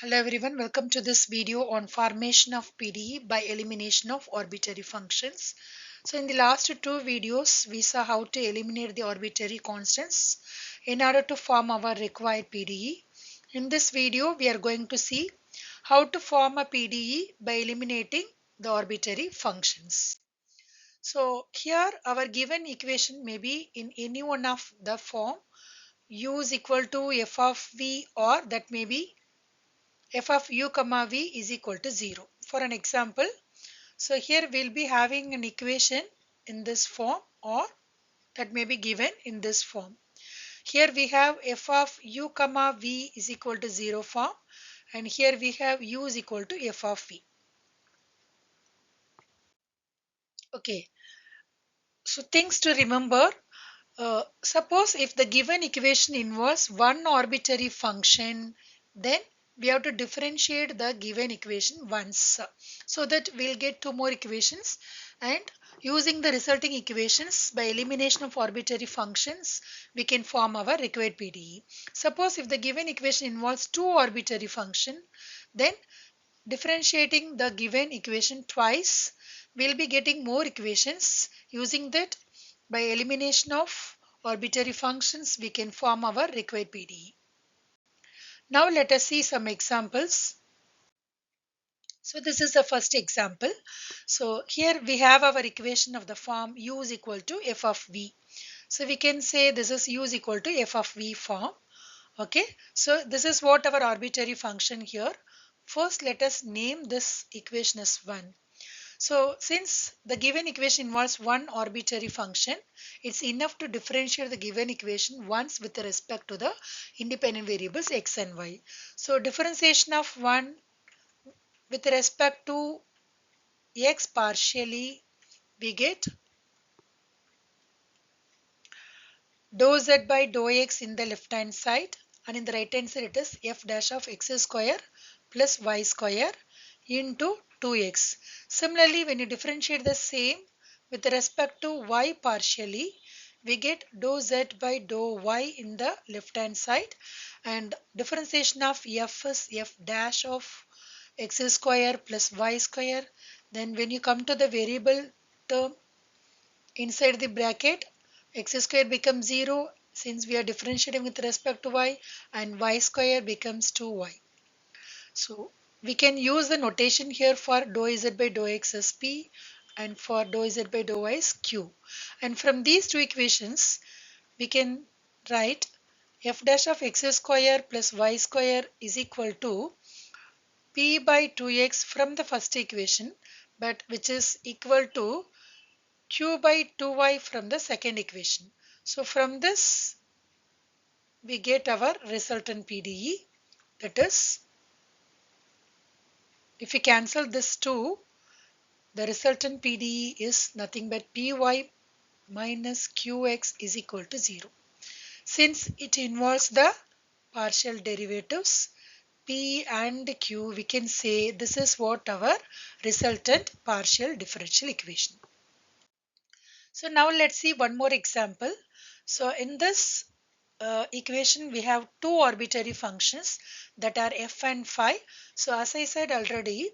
Hello everyone, welcome to this video on formation of PDE by elimination of arbitrary functions. So in the last two videos, we saw how to eliminate the arbitrary constants in order to form our required PDE. In this video, we are going to see how to form a PDE by eliminating the arbitrary functions. So here our given equation may be in any one of the form u is equal to f of v, or that may be f of u comma v is equal to 0. For an example, so here we'll be having an equation in this form, or that may be given in this form. Here we have f of u comma v is equal to 0 form, and here we have u is equal to f of v. Okay, so things to remember. Suppose if the given equation involves one arbitrary function, then we have to differentiate the given equation once, so that we'll get two more equations, and using the resulting equations by elimination of arbitrary functions we can form our required PDE. Suppose if the given equation involves two arbitrary functions, then differentiating the given equation twice, we'll be getting more equations. Using that, by elimination of arbitrary functions, we can form our required PDE. Now let us see some examples. So this is the first example. So here we have our equation of the form u is equal to f of v. So we can say this is u is equal to f of v form. Okay, so this is what our arbitrary function here. First, let us name this equation as 1. So since the given equation involves one arbitrary function, it's enough to differentiate the given equation once with respect to the independent variables x and y. So differentiation of 1 with respect to x partially, we get dou z by dou x in the left hand side, and in the right hand side it is f dash of x square plus y square into 2x. Similarly, when you differentiate the same with respect to y partially, we get dou z by dou y in the left hand side, and differentiation of f is f dash of x square plus y square. Then when you come to the variable term inside the bracket, x square becomes 0 since we are differentiating with respect to y, and y square becomes 2y. So we can use the notation here for dou z by dou x as p, and for dou z by dou y as q. And from these two equations, we can write f dash of x square plus y square is equal to p by 2x from the first equation, but which is equal to q by 2y from the second equation. So from this, we get our resultant PDE. That is, if we cancel this 2, the resultant PDE is nothing but py minus qx is equal to 0. Since it involves the partial derivatives p and q, we can say this is what our resultant partial differential equation. So now let's see one more example. So in this equation, we have two arbitrary functions that are f and phi. So as I said already,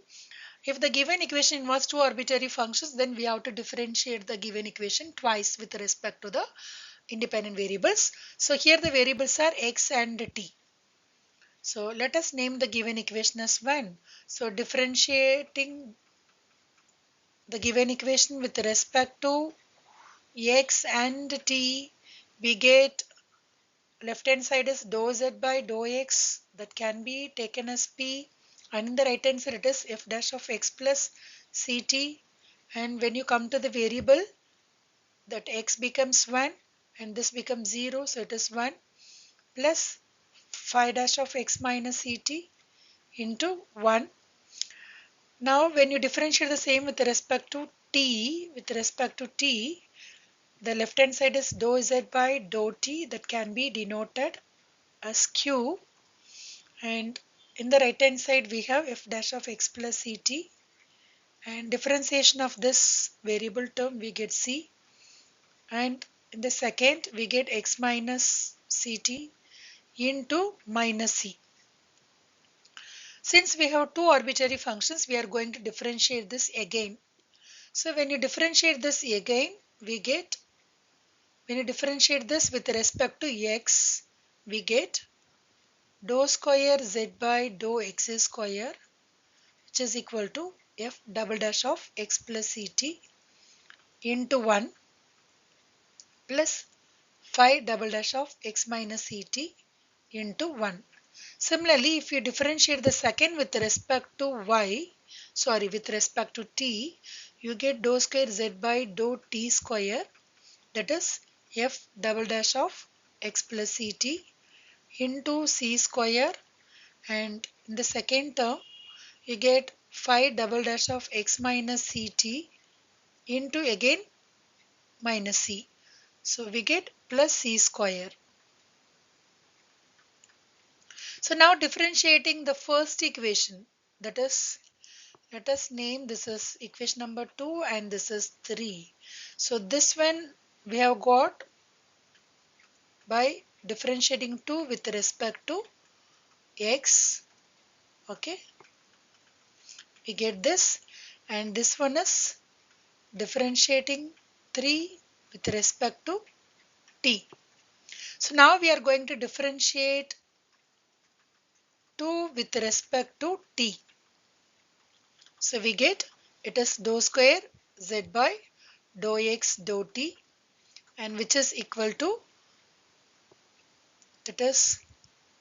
if the given equation involves two arbitrary functions, then we have to differentiate the given equation twice with respect to the independent variables. So here the variables are x and t. So let us name the given equation as 1. So differentiating the given equation with respect to x and t, we get left hand side is dou z by dou x, that can be taken as p, and in the right hand side it is f dash of x plus ct, and when you come to the variable, that x becomes 1 and this becomes 0, so it is 1 plus phi dash of x minus ct into 1. Now when you differentiate the same with respect to t, the left hand side is dou z by dou t, that can be denoted as q, and in the right hand side we have f dash of x plus ct, and differentiation of this variable term we get c, and in the second we get x minus ct into minus c. Since we have two arbitrary functions, we are going to differentiate this again. So when you differentiate this again, we get, when you differentiate this with respect to x, we get dou square z by dou x square, which is equal to f double dash of x plus ct into 1 plus phi double dash of x minus ct into 1. Similarly, if you differentiate the second with respect to with respect to t, you get dou square z by dou t square, that is f double dash of x plus ct into c square, and in the second term you get phi double dash of x minus ct into again minus c. So we get plus c square. So now differentiating the first equation, that is, let us name this is equation number 2 and this is 3. So this one we have got by differentiating 2 with respect to x. Okay, we get this, and this one is differentiating 3 with respect to t. So now we are going to differentiate 2 with respect to t. So we get, it is dou square z by dou x dou t, and which is equal to, that is,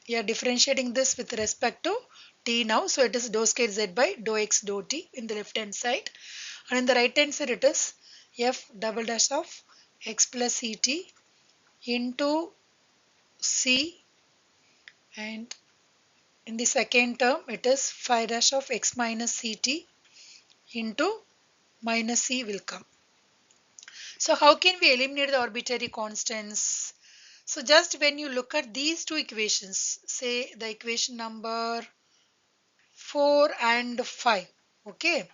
we are differentiating this with respect to t now. So it is dou square z by dou x dou t in the left hand side, and in the right hand side it is f double dash of x plus et into c, and in the second term it is phi dash of x minus ct into minus c will come. So how can we eliminate the arbitrary constants? So just when you look at these two equations, say the equation number 4 and 5, okay,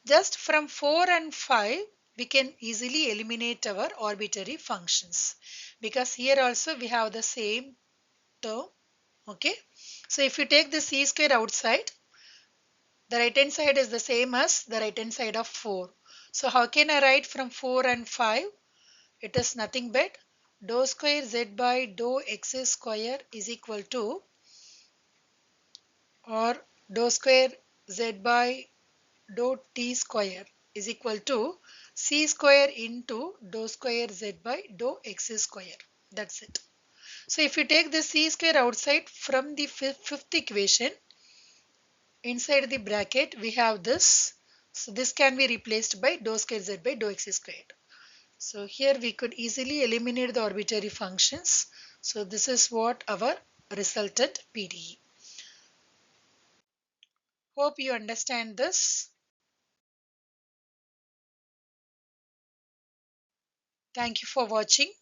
just from 4 and 5 we can easily eliminate our arbitrary functions, because here also we have the same term. Okay, so if you take the c square outside, the right hand side is the same as the right hand side of 4. So how can I write from 4 and 5? It is nothing but dou square z by dou x square is equal to, or dou square z by dou t square is equal to c square into dou square z by dou x square. That's it. So if you take the c square outside from the fifth equation, inside the bracket we have this. So this can be replaced by dou square z by dou x squared. So here we could easily eliminate the arbitrary functions. So this is what our resultant PDE. Hope you understand this. Thank you for watching.